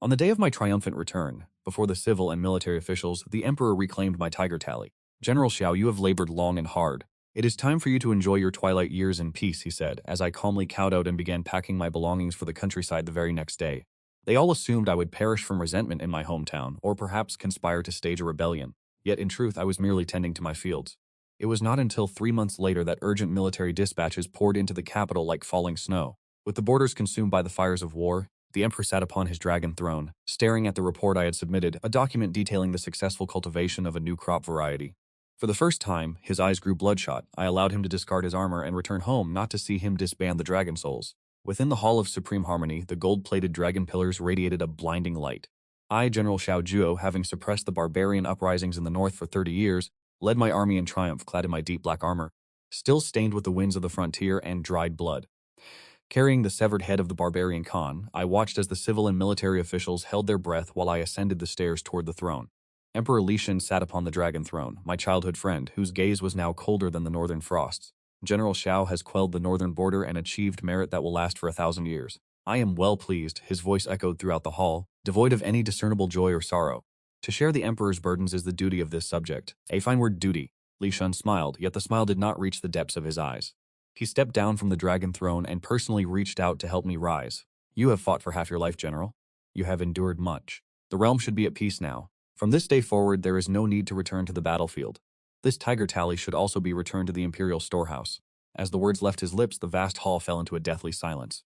On the day of my triumphant return, before the civil and military officials, the emperor reclaimed my tiger tally. "General Xiao, you have labored long and hard. It is time for you to enjoy your twilight years in peace," he said, as I calmly kowtowed and began packing my belongings for the countryside the very next day. They all assumed I would perish from resentment in my hometown, or perhaps conspire to stage a rebellion. Yet in truth, I was merely tending to my fields. It was not until 3 months later that urgent military dispatches poured into the capital like falling snow. With the borders consumed by the fires of war, the emperor sat upon his dragon throne, staring at the report I had submitted, a document detailing the successful cultivation of a new crop variety. For the first time, his eyes grew bloodshot. I allowed him to discard his armor and return home, not to see him disband the dragon souls. Within the Hall of Supreme Harmony, the gold-plated dragon pillars radiated a blinding light. I, General Xiao Jue, having suppressed the barbarian uprisings in the north for 30 years, led my army in triumph, clad in my deep black armor, still stained with the winds of the frontier and dried blood. Carrying the severed head of the barbarian Khan, I watched as the civil and military officials held their breath while I ascended the stairs toward the throne. Emperor Yixian sat upon the dragon throne, my childhood friend, whose gaze was now colder than the northern frosts. "General Xiao has quelled the northern border and achieved merit that will last for 1,000 years. I am well pleased," his voice echoed throughout the hall, devoid of any discernible joy or sorrow. "To share the emperor's burdens is the duty of this subject." A fine word, duty. Yixian smiled, yet the smile did not reach the depths of his eyes. He stepped down from the dragon throne and personally reached out to help me rise. "You have fought for half your life, General. You have endured much. The realm should be at peace now. From this day forward, there is no need to return to the battlefield. This tiger tally should also be returned to the imperial storehouse." As the words left his lips, the vast hall fell into a deathly silence.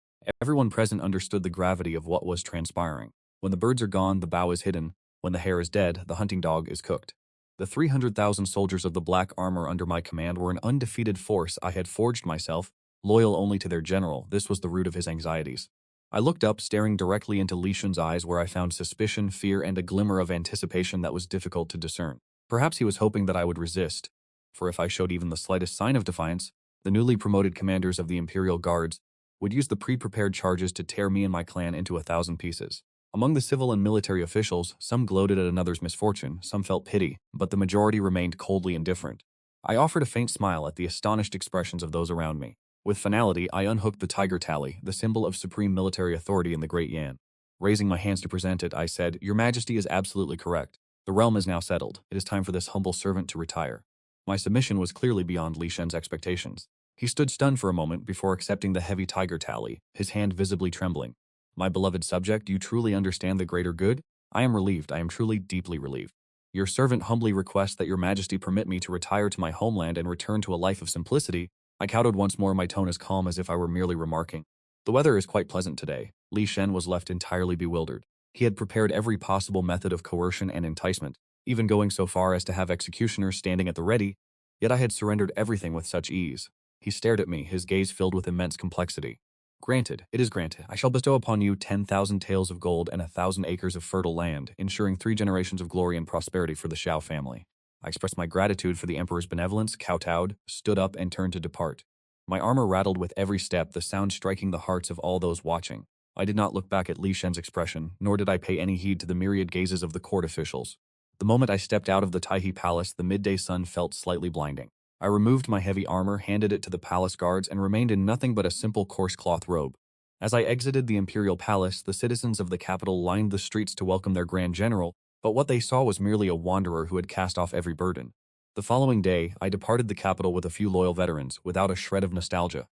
Everyone present understood the gravity of what was transpiring. When the birds are gone, the bow is hidden. When the hare is dead, the hunting dog is cooked. The 300,000 soldiers of the black armor under my command were an undefeated force I had forged myself, loyal only to their general. This was the root of his anxieties. I looked up, staring directly into Lixian's eyes, where I found suspicion, fear, and a glimmer of anticipation that was difficult to discern. Perhaps he was hoping that I would resist, for if I showed even the slightest sign of defiance, the newly promoted commanders of the Imperial Guards would use the pre-prepared charges to tear me and my clan into 1,000 pieces. Among the civil and military officials, some gloated at another's misfortune, some felt pity, but the majority remained coldly indifferent. I offered a faint smile at the astonished expressions of those around me. With finality, I unhooked the tiger tally, the symbol of supreme military authority in the Great Yan. Raising my hands to present it, I said, "Your Majesty is absolutely correct. The realm is now settled. It is time for this humble servant to retire." My submission was clearly beyond Lixian's expectations. He stood stunned for a moment before accepting the heavy tiger tally, his hand visibly trembling. "My beloved subject, you truly understand the greater good? I am relieved. I am truly deeply relieved. Your servant humbly requests that your Majesty permit me to retire to my homeland and return to a life of simplicity." I kowtowed once more, my tone as calm as if I were merely remarking, "The weather is quite pleasant today." Lixian was left entirely bewildered. He had prepared every possible method of coercion and enticement, even going so far as to have executioners standing at the ready, yet I had surrendered everything with such ease. He stared at me, his gaze filled with immense complexity. "Granted, it is granted. I shall bestow upon you 10,000 taels of gold and 1,000 acres of fertile land, ensuring 3 generations of glory and prosperity for the Xiao family." I expressed my gratitude for the emperor's benevolence, kowtowed, stood up, and turned to depart. My armor rattled with every step, the sound striking the hearts of all those watching. I did not look back at Lixian's expression, nor did I pay any heed to the myriad gazes of the court officials. The moment I stepped out of the Taihe Palace, the midday sun felt slightly blinding. I removed my heavy armor, handed it to the palace guards, and remained in nothing but a simple coarse cloth robe. As I exited the imperial palace, the citizens of the capital lined the streets to welcome their grand general, but what they saw was merely a wanderer who had cast off every burden. The following day, I departed the capital with a few loyal veterans, without a shred of nostalgia.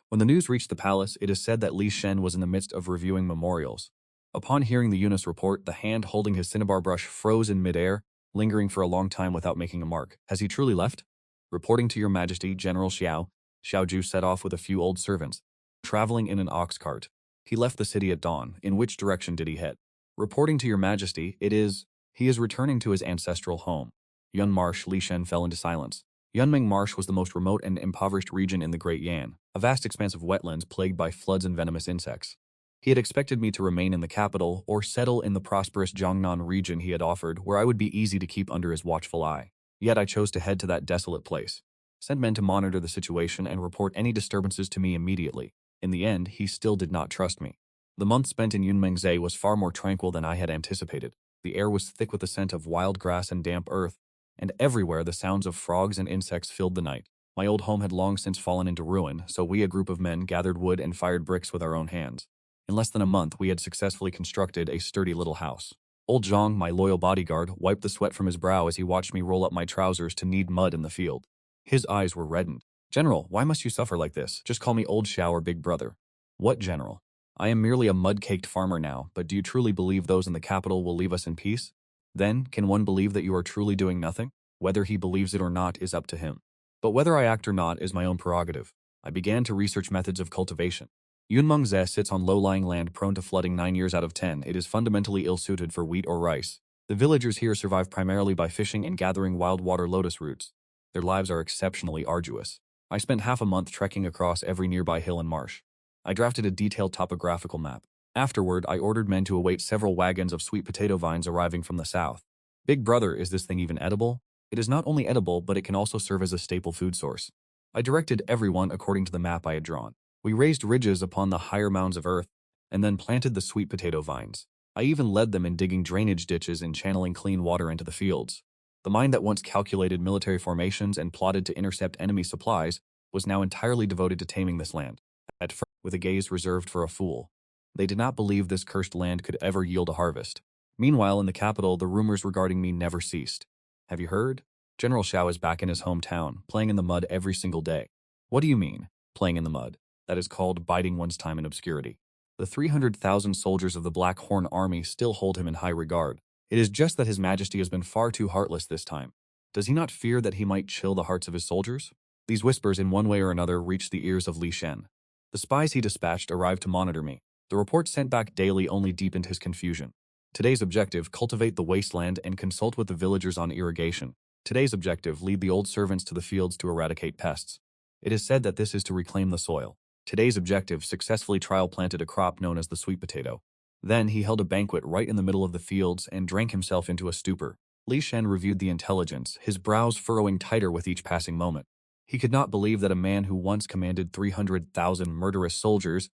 When the news reached the palace, it is said that Lixian was in the midst of reviewing memorials. Upon hearing the Yunus report, the hand holding his cinnabar brush froze in midair, lingering for a long time without making a mark. "Has he truly left?" "Reporting to your Majesty, General Xiao." Xiao Jue set off with a few old servants, traveling in an ox cart. "He left the city at dawn. In which direction did he head?" "Reporting to your Majesty, he is returning to his ancestral home." Marsh. Lixian fell into silence. Yunmeng Marsh was the most remote and impoverished region in the Great Yan, a vast expanse of wetlands plagued by floods and venomous insects. He had expected me to remain in the capital or settle in the prosperous Jiangnan region he had offered, where I would be easy to keep under his watchful eye. Yet I chose to head to that desolate place. Sent men to monitor the situation and report any disturbances to me immediately. In the end, he still did not trust me. The month spent in Yunmengze was far more tranquil than I had anticipated. The air was thick with the scent of wild grass and damp earth, and everywhere the sounds of frogs and insects filled the night. My old home had long since fallen into ruin, so we, a group of men, gathered wood and fired bricks with our own hands. In less than a month, we had successfully constructed a sturdy little house. Old Zhang, my loyal bodyguard, wiped the sweat from his brow as he watched me roll up my trousers to knead mud in the field. His eyes were reddened. "General, why must you suffer like this? Just call me Old Xiao or Big Brother." "What, General? I am merely a mud-caked farmer now, but do you truly believe those in the capital will leave us in peace? Then, can one believe that you are truly doing nothing? Whether he believes it or not is up to him. But whether I act or not is my own prerogative." I began to research methods of cultivation. Yunmeng sits on low-lying land prone to flooding 9 years out of 10. It is fundamentally ill-suited for wheat or rice. The villagers here survive primarily by fishing and gathering wild water lotus roots. Their lives are exceptionally arduous. I spent half a month trekking across every nearby hill and marsh. I drafted a detailed topographical map. Afterward, I ordered men to await several wagons of sweet potato vines arriving from the south. "Big Brother, is this thing even edible?" "It is not only edible, but it can also serve as a staple food source." I directed everyone according to the map I had drawn. We raised ridges upon the higher mounds of earth, and then planted the sweet potato vines. I even led them in digging drainage ditches and channeling clean water into the fields. The mind that once calculated military formations and plotted to intercept enemy supplies was now entirely devoted to taming this land, at first with a gaze reserved for a fool. They did not believe this cursed land could ever yield a harvest. Meanwhile, in the capital, the rumors regarding me never ceased. "Have you heard? General Xiao is back in his hometown, playing in the mud every single day." "What do you mean, playing in the mud?" "That is called biding one's time in obscurity." The 300,000 soldiers of the Black Horn Army still hold him in high regard. It is just that His Majesty has been far too heartless this time. Does he not fear that he might chill the hearts of his soldiers? These whispers, in one way or another, reached the ears of Li Shen. The spies he dispatched arrived to monitor me. The reports sent back daily only deepened his confusion. Today's objective: cultivate the wasteland and consult with the villagers on irrigation. Today's objective: lead the old servants to the fields to eradicate pests. It is said that this is to reclaim the soil. Today's objective: successfully trial-planted a crop known as the sweet potato. Then he held a banquet right in the middle of the fields and drank himself into a stupor. Li Shen reviewed the intelligence, his brows furrowing tighter with each passing moment. He could not believe that a man who once commanded 300,000 murderous soldiers,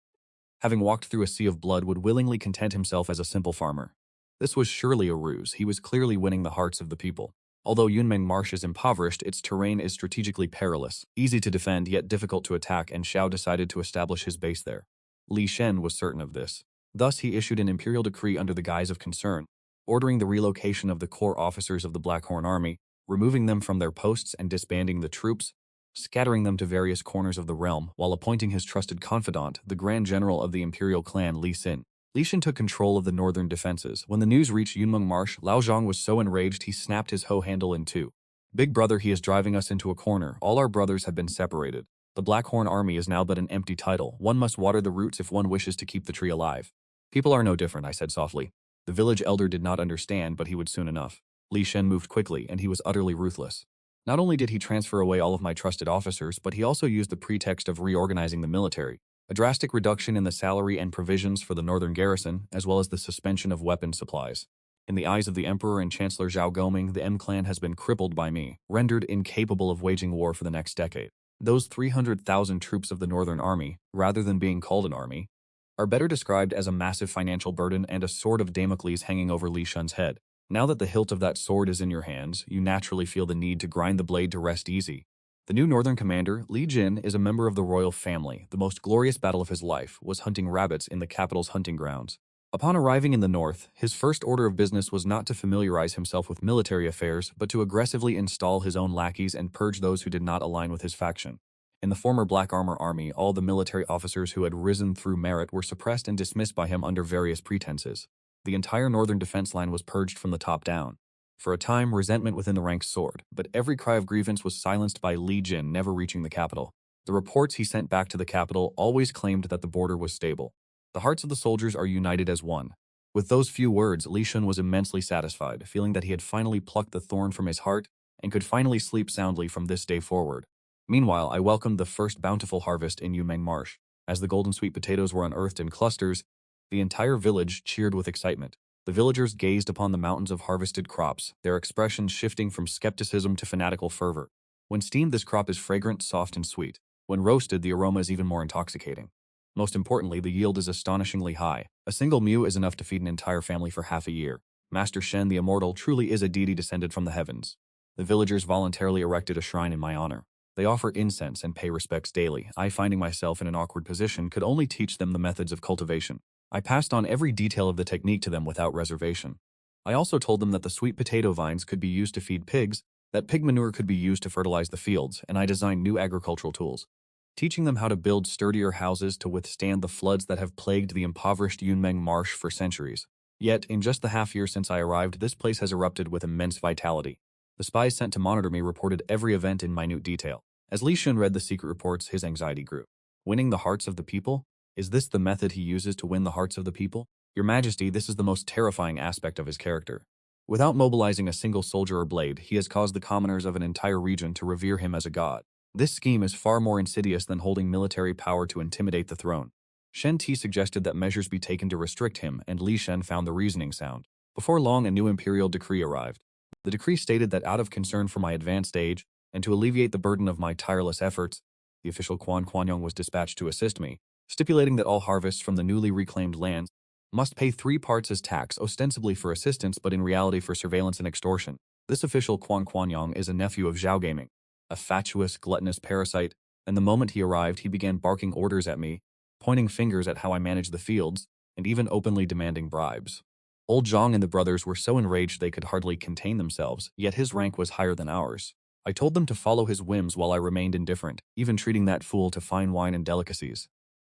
having walked through a sea of blood, would willingly content himself as a simple farmer. This was surely a ruse. He was clearly winning the hearts of the people. Although Yunmeng Marsh is impoverished, its terrain is strategically perilous, easy to defend yet difficult to attack, and Xiao decided to establish his base there. Li Shen was certain of this. Thus he issued an imperial decree under the guise of concern, ordering the relocation of the core officers of the Black Horn Army, removing them from their posts and disbanding the troops, scattering them to various corners of the realm, while appointing his trusted confidant, the Grand General of the Imperial clan Li Xin. Li Xin took control of the northern defenses. When the news reached Yunmeng Marsh, Lao Zhang was so enraged he snapped his hoe handle in two. "Big Brother, he is driving us into a corner. All our brothers have been separated. The Black Horn Army is now but an empty title. One must water the roots if one wishes to keep the tree alive." "People are no different," I said softly. The village elder did not understand, but he would soon enough. Li Shen moved quickly, and he was utterly ruthless. Not only did he transfer away all of my trusted officers, but he also used the pretext of reorganizing the military. A drastic reduction in the salary and provisions for the northern garrison, as well as the suspension of weapon supplies. In the eyes of the Emperor and Chancellor Zhao Goming, the M-clan has been crippled by me, rendered incapable of waging war for the next decade. Those 300,000 troops of the Northern Army, rather than being called an army, are better described as a massive financial burden and a sword of Damocles hanging over Li Shen's head. Now that the hilt of that sword is in your hands, you naturally feel the need to grind the blade to rest easy. The new northern commander, Li Jin, is a member of the royal family. The most glorious battle of his life was hunting rabbits in the capital's hunting grounds. Upon arriving in the north, his first order of business was not to familiarize himself with military affairs, but to aggressively install his own lackeys and purge those who did not align with his faction. In the former Black Armor Army, all the military officers who had risen through merit were suppressed and dismissed by him under various pretenses. The entire northern defense line was purged from the top down. For a time, resentment within the ranks soared, but every cry of grievance was silenced by Li Jin never reaching the capital. The reports he sent back to the capital always claimed that the border was stable. The hearts of the soldiers are united as one. With those few words, Li Shen was immensely satisfied, feeling that he had finally plucked the thorn from his heart and could finally sleep soundly from this day forward. Meanwhile, I welcomed the first bountiful harvest in Yunmeng Marsh. As the golden sweet potatoes were unearthed in clusters, the entire village cheered with excitement. The villagers gazed upon the mountains of harvested crops, their expressions shifting from skepticism to fanatical fervor. When steamed, this crop is fragrant, soft, and sweet. When roasted, the aroma is even more intoxicating. Most importantly, the yield is astonishingly high. A single mew is enough to feed an entire family for half a year. Master Shen the Immortal truly is a deity descended from the heavens. The villagers voluntarily erected a shrine in my honor. They offer incense and pay respects daily. I, finding myself in an awkward position, could only teach them the methods of cultivation. I passed on every detail of the technique to them without reservation. I also told them that the sweet potato vines could be used to feed pigs, that pig manure could be used to fertilize the fields, and I designed new agricultural tools, teaching them how to build sturdier houses to withstand the floods that have plagued the impoverished Yunmeng Marsh for centuries. Yet, in just the half year since I arrived, this place has erupted with immense vitality. The spies sent to monitor me reported every event in minute detail. As Li Shun read the secret reports, his anxiety grew. Winning the hearts of the people? Is this the method he uses to win the hearts of the people? Your Majesty, this is the most terrifying aspect of his character. Without mobilizing a single soldier or blade, he has caused the commoners of an entire region to revere him as a god. This scheme is far more insidious than holding military power to intimidate the throne. Shen Ti suggested that measures be taken to restrict him, and Li Shen found the reasoning sound. Before long, a new imperial decree arrived. The decree stated that out of concern for my advanced age, and to alleviate the burden of my tireless efforts, the official Quan Quanyong was dispatched to assist me, stipulating that all harvests from the newly reclaimed lands must pay 3 parts as tax, ostensibly for assistance but in reality for surveillance and extortion. This official Quan Quanyong is a nephew of Zhao Gaming, a fatuous, gluttonous parasite, and the moment he arrived he began barking orders at me, pointing fingers at how I managed the fields, and even openly demanding bribes. Old Zhang and the brothers were so enraged they could hardly contain themselves, yet his rank was higher than ours. I told them to follow his whims while I remained indifferent, even treating that fool to fine wine and delicacies.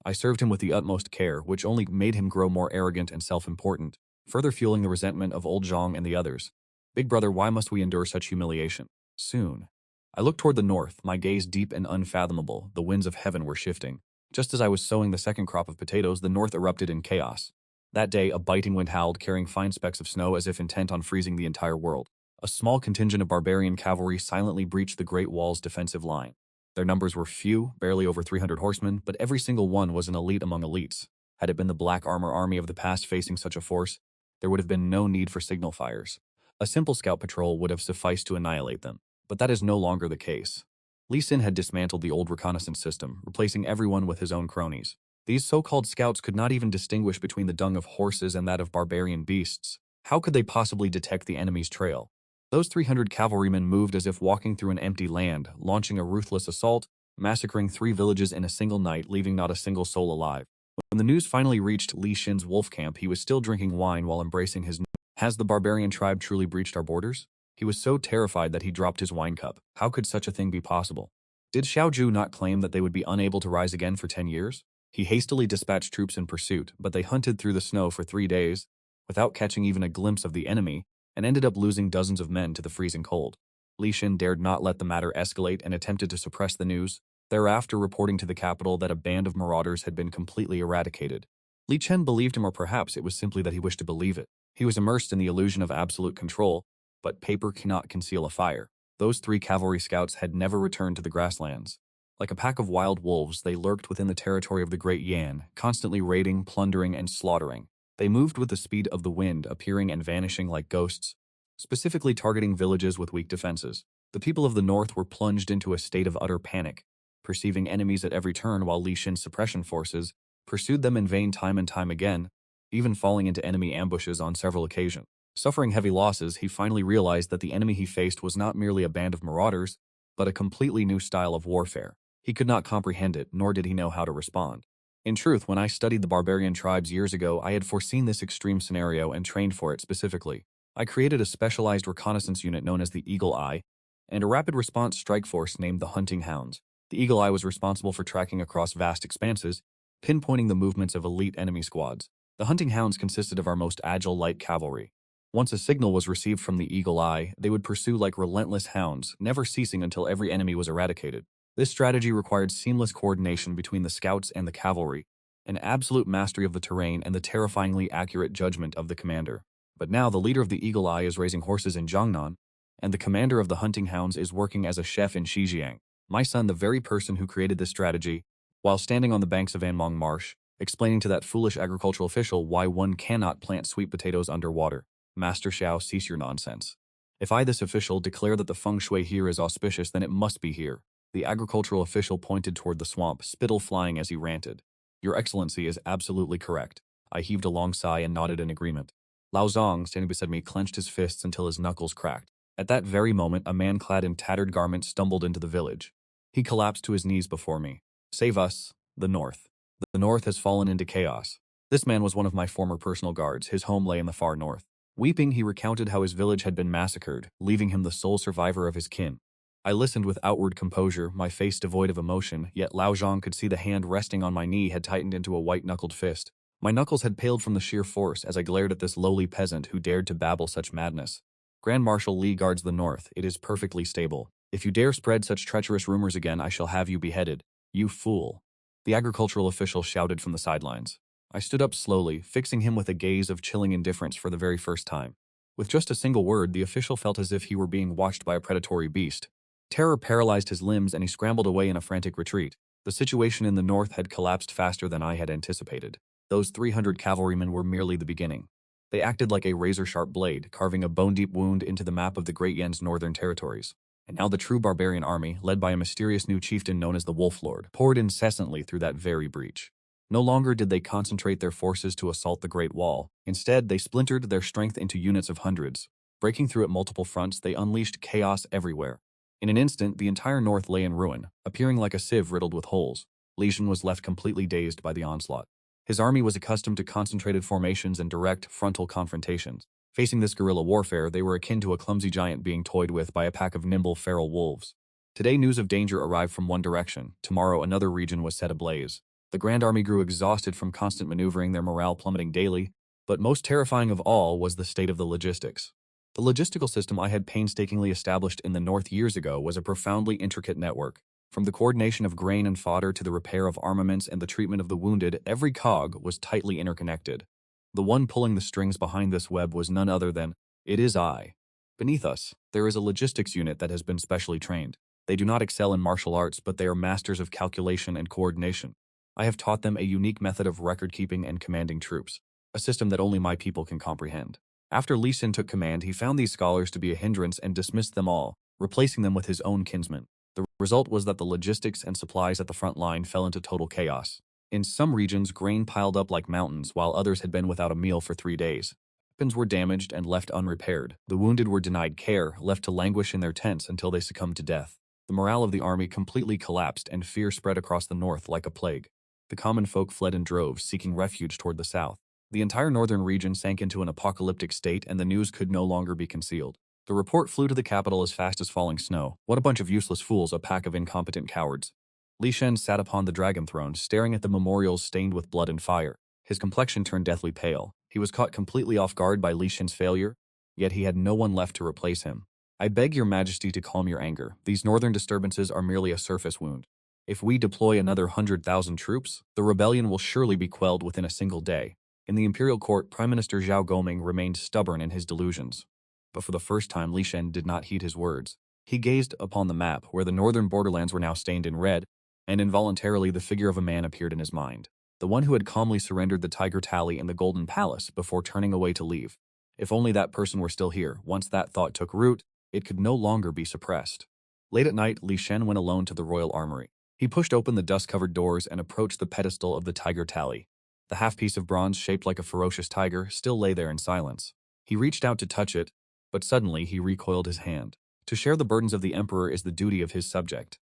I served him with the utmost care, which only made him grow more arrogant and self-important, further fueling the resentment of old Zhang and the others. Big brother, why must we endure such humiliation? Soon. I looked toward the north, my gaze deep and unfathomable. The winds of heaven were shifting. Just as I was sowing the second crop of potatoes, the north erupted in chaos. That day, a biting wind howled, carrying fine specks of snow as if intent on freezing the entire world. A small contingent of barbarian cavalry silently breached the Great Wall's defensive line. Their numbers were few, barely over 300 horsemen, but every single one was an elite among elites. Had it been the black armor army of the past facing such a force, there would have been no need for signal fires. A simple scout patrol would have sufficed to annihilate them, but that is no longer the case. Li Xin had dismantled the old reconnaissance system, replacing everyone with his own cronies. These so-called scouts could not even distinguish between the dung of horses and that of barbarian beasts. How could they possibly detect the enemy's trail? Those 300 cavalrymen moved as if walking through an empty land, launching a ruthless assault, massacring 3 villages in a single night, leaving not a single soul alive. When the news finally reached Li Xin's wolf camp, he was still drinking wine while embracing his... Has the barbarian tribe truly breached our borders? He was so terrified that he dropped his wine cup. How could such a thing be possible? Did Xiao Jue not claim that they would be unable to rise again for 10 years? He hastily dispatched troops in pursuit, but they hunted through the snow for 3 days, without catching even a glimpse of the enemy, and ended up losing dozens of men to the freezing cold. Li Xin dared not let the matter escalate and attempted to suppress the news, thereafter reporting to the capital that a band of marauders had been completely eradicated. Li Chen believed him, or perhaps it was simply that he wished to believe it. He was immersed in the illusion of absolute control, but paper cannot conceal a fire. Those 3 cavalry scouts had never returned to the grasslands. Like a pack of wild wolves, they lurked within the territory of the Great Yan, constantly raiding, plundering, and slaughtering. They moved with the speed of the wind, appearing and vanishing like ghosts, specifically targeting villages with weak defenses. The people of the north were plunged into a state of utter panic, perceiving enemies at every turn, while Li Xin's suppression forces pursued them in vain time and time again, even falling into enemy ambushes on several occasions. Suffering heavy losses, he finally realized that the enemy he faced was not merely a band of marauders, but a completely new style of warfare. He could not comprehend it, nor did he know how to respond. In truth, when I studied the barbarian tribes years ago, I had foreseen this extreme scenario and trained for it specifically. I created a specialized reconnaissance unit known as the Eagle Eye, and a rapid response strike force named the Hunting Hounds. The Eagle Eye was responsible for tracking across vast expanses, pinpointing the movements of elite enemy squads. The Hunting Hounds consisted of our most agile light cavalry. Once a signal was received from the Eagle Eye, they would pursue like relentless hounds, never ceasing until every enemy was eradicated. This strategy required seamless coordination between the scouts and the cavalry, an absolute mastery of the terrain, and the terrifyingly accurate judgment of the commander. But now the leader of the Eagle Eye is raising horses in Jiangnan, and the commander of the Hunting Hounds is working as a chef in Xizjiang. My son, the very person who created this strategy, while standing on the banks of Anmong Marsh, explaining to that foolish agricultural official why one cannot plant sweet potatoes underwater. Master Xiao, cease your nonsense. If I, this official, declare that the feng shui here is auspicious, then it must be here. The agricultural official pointed toward the swamp, spittle flying as he ranted. Your Excellency is absolutely correct. I heaved a long sigh and nodded in agreement. Lao Zong, standing beside me, clenched his fists until his knuckles cracked. At that very moment, a man clad in tattered garments stumbled into the village. He collapsed to his knees before me. Save us, the North. The North has fallen into chaos. This man was one of my former personal guards. His home lay in the far north. Weeping, he recounted how his village had been massacred, leaving him the sole survivor of his kin. I listened with outward composure, my face devoid of emotion, yet Lao Zhang could see the hand resting on my knee had tightened into a white-knuckled fist. My knuckles had paled from the sheer force as I glared at this lowly peasant who dared to babble such madness. Grand Marshal Li guards the north. It is perfectly stable. If you dare spread such treacherous rumors again, I shall have you beheaded. You fool. The agricultural official shouted from the sidelines. I stood up slowly, fixing him with a gaze of chilling indifference for the very first time. With just a single word, the official felt as if he were being watched by a predatory beast. Terror paralyzed his limbs and he scrambled away in a frantic retreat. The situation in the north had collapsed faster than I had anticipated. Those 300 cavalrymen were merely the beginning. They acted like a razor-sharp blade, carving a bone-deep wound into the map of the Great Yan's northern territories. And now the true barbarian army, led by a mysterious new chieftain known as the Wolf Lord, poured incessantly through that very breach. No longer did they concentrate their forces to assault the Great Wall. Instead, they splintered their strength into units of hundreds. Breaking through at multiple fronts, they unleashed chaos everywhere. In an instant, the entire north lay in ruin, appearing like a sieve riddled with holes. Li Shan was left completely dazed by the onslaught. His army was accustomed to concentrated formations and direct, frontal confrontations. Facing this guerrilla warfare, they were akin to a clumsy giant being toyed with by a pack of nimble, feral wolves. Today, news of danger arrived from one direction. Tomorrow, another region was set ablaze. The Grand Army grew exhausted from constant maneuvering, their morale plummeting daily, but most terrifying of all was the state of the logistics. The logistical system I had painstakingly established in the north years ago was a profoundly intricate network. From the coordination of grain and fodder to the repair of armaments and the treatment of the wounded, every cog was tightly interconnected. The one pulling the strings behind this web was none other than, it is I. Beneath us, there is a logistics unit that has been specially trained. They do not excel in martial arts, but they are masters of calculation and coordination. I have taught them a unique method of record-keeping and commanding troops, a system that only my people can comprehend. After Li Xin took command, he found these scholars to be a hindrance and dismissed them all, replacing them with his own kinsmen. The result was that the logistics and supplies at the front line fell into total chaos. In some regions, grain piled up like mountains, while others had been without a meal for 3 days. Weapons were damaged and left unrepaired. The wounded were denied care, left to languish in their tents until they succumbed to death. The morale of the army completely collapsed and fear spread across the north like a plague. The common folk fled in droves, seeking refuge toward the south. The entire northern region sank into an apocalyptic state, and the news could no longer be concealed. The report flew to the capital as fast as falling snow. What a bunch of useless fools, a pack of incompetent cowards. Li Shen sat upon the dragon throne, staring at the memorials stained with blood and fire. His complexion turned deathly pale. He was caught completely off guard by Li Shen's failure, yet he had no one left to replace him. I beg your majesty to calm your anger. These northern disturbances are merely a surface wound. If we deploy another 100,000 troops, the rebellion will surely be quelled within a single day. In the imperial court, Prime Minister Zhao Goming remained stubborn in his delusions. But for the first time, Li Shen did not heed his words. He gazed upon the map, where the northern borderlands were now stained in red, and involuntarily the figure of a man appeared in his mind. The one who had calmly surrendered the Tiger Tally in the Golden Palace before turning away to leave. If only that person were still here. Once that thought took root, it could no longer be suppressed. Late at night, Li Shen went alone to the royal armory. He pushed open the dust-covered doors and approached the pedestal of the Tiger Tally. The half-piece of bronze shaped like a ferocious tiger still lay there in silence. He reached out to touch it, but suddenly he recoiled his hand. To share the burdens of the emperor is the duty of his subject.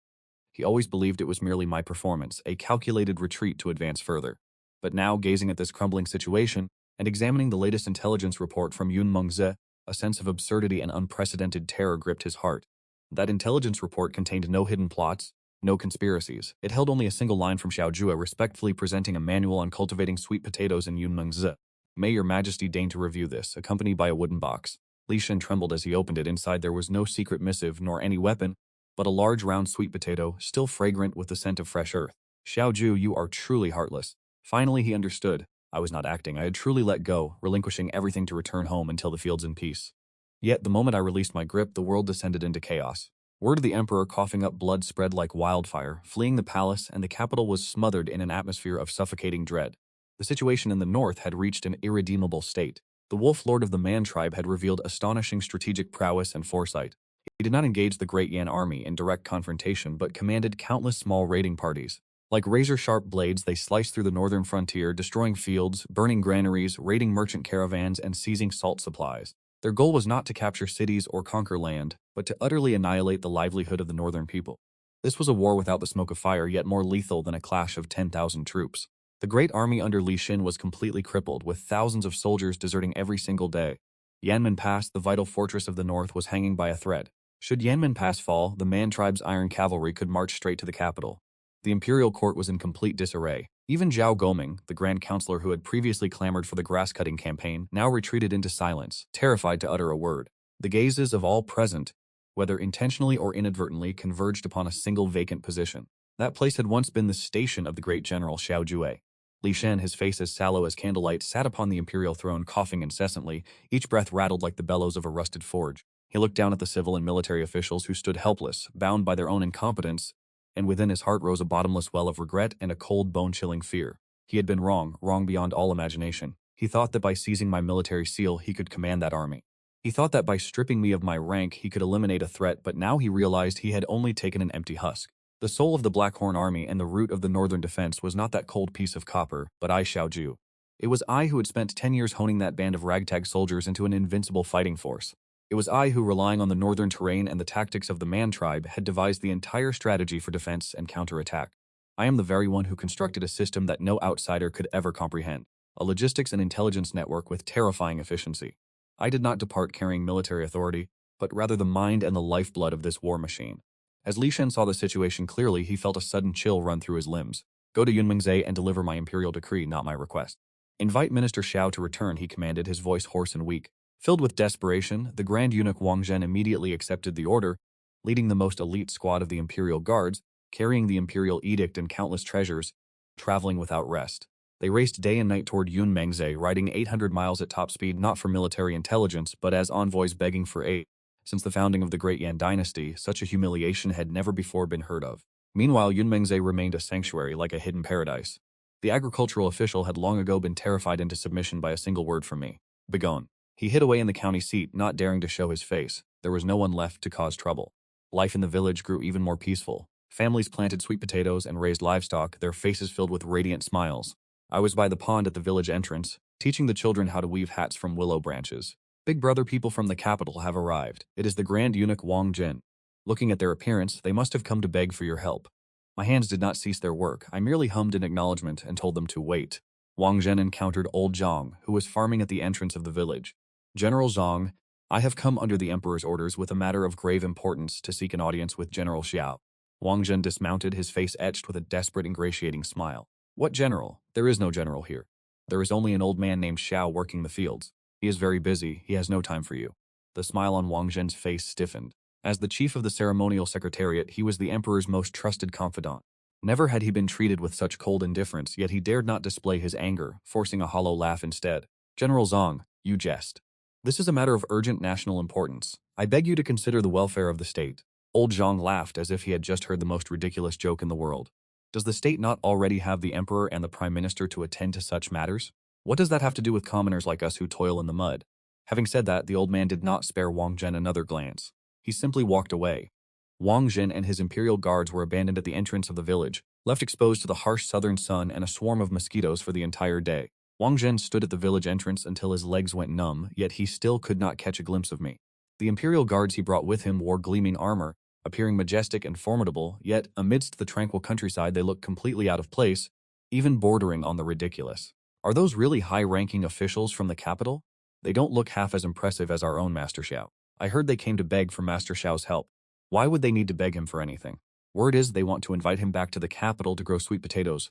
He always believed it was merely my performance, a calculated retreat to advance further. But now, gazing at this crumbling situation, and examining the latest intelligence report from Yunmeng, a sense of absurdity and unprecedented terror gripped his heart. That intelligence report contained no hidden plots, no conspiracies. It held only a single line from Xiao Jue respectfully presenting a manual on cultivating sweet potatoes in Yunmeng. May your majesty deign to review this, accompanied by a wooden box. Li Shen trembled as he opened it. Inside there was no secret missive nor any weapon, but a large round sweet potato, still fragrant with the scent of fresh earth. Xiao Jue, you are truly heartless. Finally he understood. I was not acting. I had truly let go, relinquishing everything to return home until the field's in peace. Yet the moment I released my grip, the world descended into chaos. Word of the emperor coughing up blood spread like wildfire, fleeing the palace, and the capital was smothered in an atmosphere of suffocating dread. The situation in the north had reached an irredeemable state. The Wolf Lord of the Man tribe had revealed astonishing strategic prowess and foresight. He did not engage the Great Yan army in direct confrontation, but commanded countless small raiding parties. Like razor-sharp blades, they sliced through the northern frontier, destroying fields, burning granaries, raiding merchant caravans, and seizing salt supplies. Their goal was not to capture cities or conquer land, but to utterly annihilate the livelihood of the northern people. This was a war without the smoke of fire, yet more lethal than a clash of 10,000 troops. The great army under Li Xin was completely crippled, with thousands of soldiers deserting every single day. Yanmen Pass, the vital fortress of the north, was hanging by a thread. Should Yanmen Pass fall, the Man tribe's iron cavalry could march straight to the capital. The imperial court was in complete disarray. Even Zhao Goming, the grand counselor who had previously clamored for the grass-cutting campaign, now retreated into silence, terrified to utter a word. The gazes of all present, whether intentionally or inadvertently, converged upon a single vacant position. That place had once been the station of the great general Xiao Jue. Li Shen, his face as sallow as candlelight, sat upon the imperial throne, coughing incessantly. Each breath rattled like the bellows of a rusted forge. He looked down at the civil and military officials who stood helpless, bound by their own incompetence, and within his heart rose a bottomless well of regret and a cold, bone-chilling fear. He had been wrong beyond all imagination. He thought that by seizing my military seal, he could command that army. He thought that by stripping me of my rank, he could eliminate a threat, but now he realized he had only taken an empty husk. The soul of the Blackhorn army and the root of the northern defense was not that cold piece of copper, but I, Xiao Jue. It was I who had spent 10 years honing that band of ragtag soldiers into an invincible fighting force. It was I who, relying on the northern terrain and the tactics of the Man tribe, had devised the entire strategy for defense and counterattack. I am the very one who constructed a system that no outsider could ever comprehend, a logistics and intelligence network with terrifying efficiency. I did not depart carrying military authority, but rather the mind and the lifeblood of this war machine. As Li Shen saw the situation clearly, he felt a sudden chill run through his limbs. Go to Yunmeng and deliver my imperial decree, not my request. Invite Minister Xiao to return, he commanded, his voice hoarse and weak. Filled with desperation, the Grand Eunuch Wang Zhen immediately accepted the order, leading the most elite squad of the Imperial Guards, carrying the Imperial Edict and countless treasures, traveling without rest. They raced day and night toward Yunmeng, riding 800 miles at top speed, not for military intelligence, but as envoys begging for aid. Since the founding of the Great Yan dynasty, such a humiliation had never before been heard of. Meanwhile, Yunmeng remained a sanctuary, like a hidden paradise. The agricultural official had long ago been terrified into submission by a single word from me. Begone. He hid away in the county seat, not daring to show his face. There was no one left to cause trouble. Life in the village grew even more peaceful. Families planted sweet potatoes and raised livestock, their faces filled with radiant smiles. I was by the pond at the village entrance, teaching the children how to weave hats from willow branches. Big brother, people from the capital have arrived. It is the Grand Eunuch Wang Zhen. Looking at their appearance, they must have come to beg for your help. My hands did not cease their work. I merely hummed in acknowledgement and told them to wait. Wang Zhen encountered old Zhang, who was farming at the entrance of the village. General Zhang, I have come under the Emperor's orders with a matter of grave importance to seek an audience with General Xiao. Wang Zhen dismounted, his face etched with a desperate, ingratiating smile. What general? There is no general here. There is only an old man named Xiao working the fields. He is very busy. He has no time for you. The smile on Wang Zhen's face stiffened. As the chief of the ceremonial secretariat, he was the Emperor's most trusted confidant. Never had he been treated with such cold indifference, yet he dared not display his anger, forcing a hollow laugh instead. General Zhang, you jest. This is a matter of urgent national importance. I beg you to consider the welfare of the state. Old Zhang laughed as if he had just heard the most ridiculous joke in the world. Does the state not already have the Emperor and the Prime Minister to attend to such matters? What does that have to do with commoners like us who toil in the mud? Having said that, the old man did not spare Wang Zhen another glance. He simply walked away. Wang Zhen and his imperial guards were abandoned at the entrance of the village, left exposed to the harsh southern sun and a swarm of mosquitoes for the entire day. Wang Zhen stood at the village entrance until his legs went numb, yet he still could not catch a glimpse of me. The imperial guards he brought with him wore gleaming armor, appearing majestic and formidable, yet amidst the tranquil countryside they looked completely out of place, even bordering on the ridiculous. Are those really high-ranking officials from the capital? They don't look half as impressive as our own Master Xiao. I heard they came to beg for Master Xiao's help. Why would they need to beg him for anything? Word is they want to invite him back to the capital to grow sweet potatoes.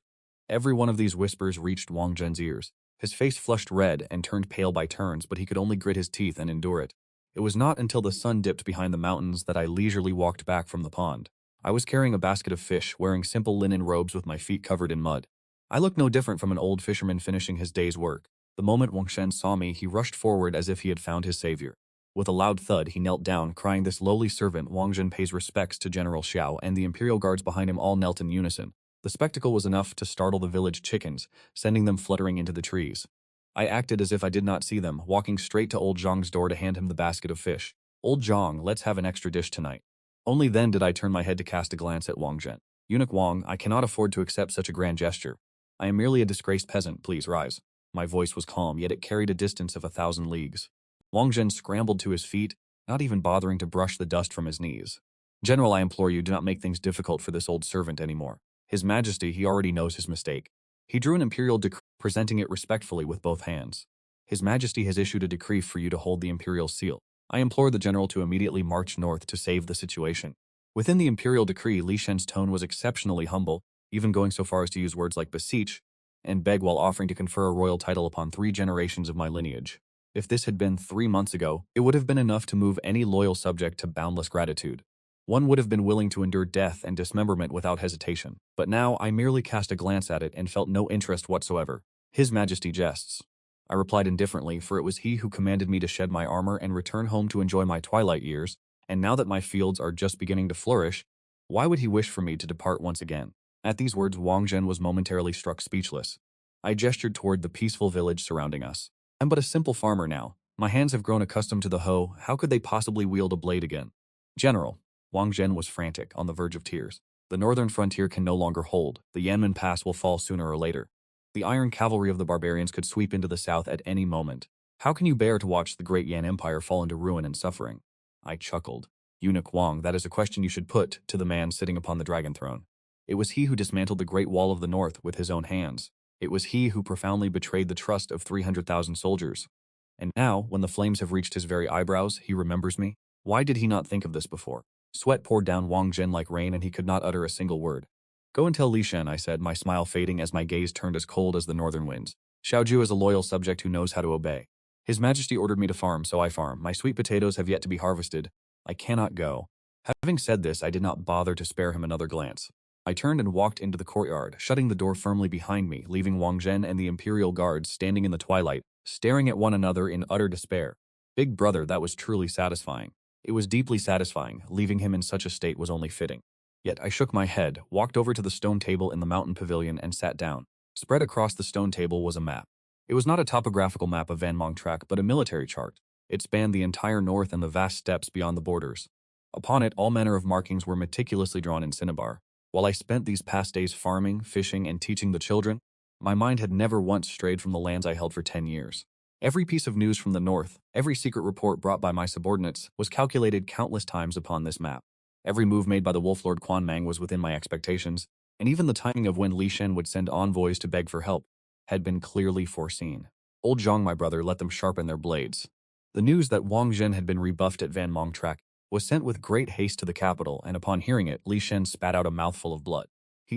Every one of these whispers reached Wang Zhen's ears. His face flushed red and turned pale by turns, but he could only grit his teeth and endure it. It was not until the sun dipped behind the mountains that I leisurely walked back from the pond. I was carrying a basket of fish, wearing simple linen robes with my feet covered in mud. I looked no different from an old fisherman finishing his day's work. The moment Wang Zhen saw me, he rushed forward as if he had found his savior. With a loud thud, he knelt down, crying, "This lowly servant, Wang Zhen, pays respects to General Xiao," and the imperial guards behind him all knelt in unison. The spectacle was enough to startle the village chickens, sending them fluttering into the trees. I acted as if I did not see them, walking straight to old Zhang's door to hand him the basket of fish. "Old Zhang, let's have an extra dish tonight." Only then did I turn my head to cast a glance at Wang Zhen. "Eunuch Wang, I cannot afford to accept such a grand gesture. I am merely a disgraced peasant, please rise." My voice was calm, yet it carried a distance of 1,000 leagues. Wang Zhen scrambled to his feet, not even bothering to brush the dust from his knees. "General, I implore you, do not make things difficult for this old servant anymore. His Majesty, he already knows his mistake." He drew an imperial decree, presenting it respectfully with both hands. His Majesty has issued a decree for you to hold the imperial seal. I implore the general to immediately march north to save the situation. Within the imperial decree, Li Shen's tone was exceptionally humble, even going so far as to use words like beseech and beg while offering to confer a royal title upon 3 generations of my lineage. If this had been 3 months ago, it would have been enough to move any loyal subject to boundless gratitude. One would have been willing to endure death and dismemberment without hesitation. But now I merely cast a glance at it and felt no interest whatsoever. His Majesty jests. I replied indifferently, for it was he who commanded me to shed my armor and return home to enjoy my twilight years, and now that my fields are just beginning to flourish, why would he wish for me to depart once again? At these words, Wang Zhen was momentarily struck speechless. I gestured toward the peaceful village surrounding us. I'm but a simple farmer now. My hands have grown accustomed to the hoe. How could they possibly wield a blade again? General. Wang Zhen was frantic, on the verge of tears. The northern frontier can no longer hold. The Yanmen Pass will fall sooner or later. The iron cavalry of the barbarians could sweep into the south at any moment. How can you bear to watch the great Yan Empire fall into ruin and suffering? I chuckled. Eunuch Wang, that is a question you should put to the man sitting upon the dragon throne. It was he who dismantled the Great Wall of the North with his own hands. It was he who profoundly betrayed the trust of 300,000 soldiers. And now, when the flames have reached his very eyebrows, he remembers me? Why did he not think of this before? Sweat poured down Wang Zhen like rain and he could not utter a single word. Go and tell Li Shen, I said, my smile fading as my gaze turned as cold as the northern winds. Xiao Jue is a loyal subject who knows how to obey. His Majesty ordered me to farm, so I farm. My sweet potatoes have yet to be harvested. I cannot go. Having said this, I did not bother to spare him another glance. I turned and walked into the courtyard, shutting the door firmly behind me, leaving Wang Zhen and the imperial guards standing in the twilight, staring at one another in utter despair. Big brother, that was truly satisfying. It was deeply satisfying. Leaving him in such a state was only fitting. Yet I shook my head, walked over to the stone table in the mountain pavilion and sat down. Spread across the stone table was a map. It was not a topographical map of Van Mong Track, but a military chart. It spanned the entire north and the vast steppes beyond the borders. Upon it, all manner of markings were meticulously drawn in cinnabar. While I spent these past days farming, fishing, and teaching the children, my mind had never once strayed from the lands I held for 10 years. Every piece of news from the north, every secret report brought by my subordinates, was calculated countless times upon this map. Every move made by the Wolf Lord Quan Mang was within my expectations, and even the timing of when Li Shen would send envoys to beg for help had been clearly foreseen. Old Zhang, my brother, let them sharpen their blades. The news that Wang Zhen had been rebuffed at Van Mong Track was sent with great haste to the capital, and upon hearing it, Li Shen spat out a mouthful of blood.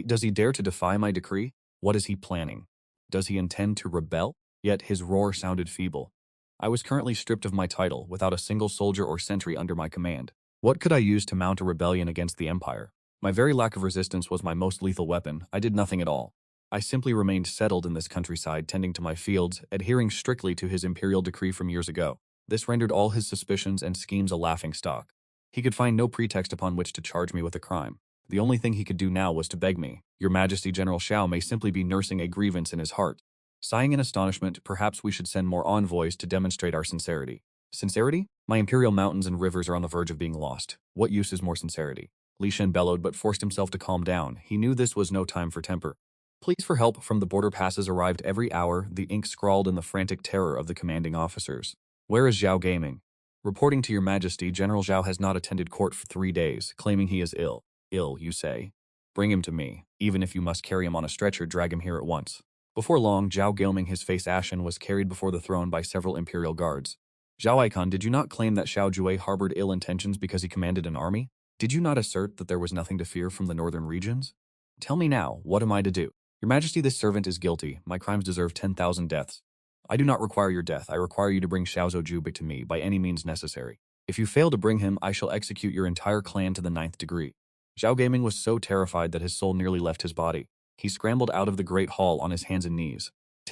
Does he dare to defy my decree? What is he planning? Does he intend to rebel? Yet his roar sounded feeble. I was currently stripped of my title, without a single soldier or sentry under my command. What could I use to mount a rebellion against the Empire? My very lack of resistance was my most lethal weapon. I did nothing at all. I simply remained settled in this countryside, tending to my fields, adhering strictly to his imperial decree from years ago. This rendered all his suspicions and schemes a laughingstock. He could find no pretext upon which to charge me with a crime. The only thing he could do now was to beg me. Your Majesty, General Xiao may simply be nursing a grievance in his heart. Sighing in astonishment, perhaps we should send more envoys to demonstrate our sincerity. Sincerity? My imperial mountains and rivers are on the verge of being lost. What use is more sincerity? Li Shen bellowed but forced himself to calm down. He knew this was no time for temper. Pleas for help from the border passes arrived every hour, the ink scrawled in the frantic terror of the commanding officers. Where is Xiao Gaming? Reporting to your Majesty, General Xiao has not attended court for 3 days, claiming he is ill. Ill, you say? Bring him to me. Even if you must carry him on a stretcher, drag him here at once. Before long, Zhao Gaoming, his face ashen, was carried before the throne by several imperial guards. Zhao Icon, did you not claim that Xiao Jue harbored ill intentions because he commanded an army? Did you not assert that there was nothing to fear from the northern regions? Tell me now, what am I to do? Your Majesty, this servant is guilty. My crimes deserve 10,000 deaths. I do not require your death. I require you to bring Xiao Jue to me by any means necessary. If you fail to bring him, I shall execute your entire clan to the 9th degree. Zhao Gaming was so terrified that his soul nearly left his body. He scrambled out of the great hall on his hands and knees.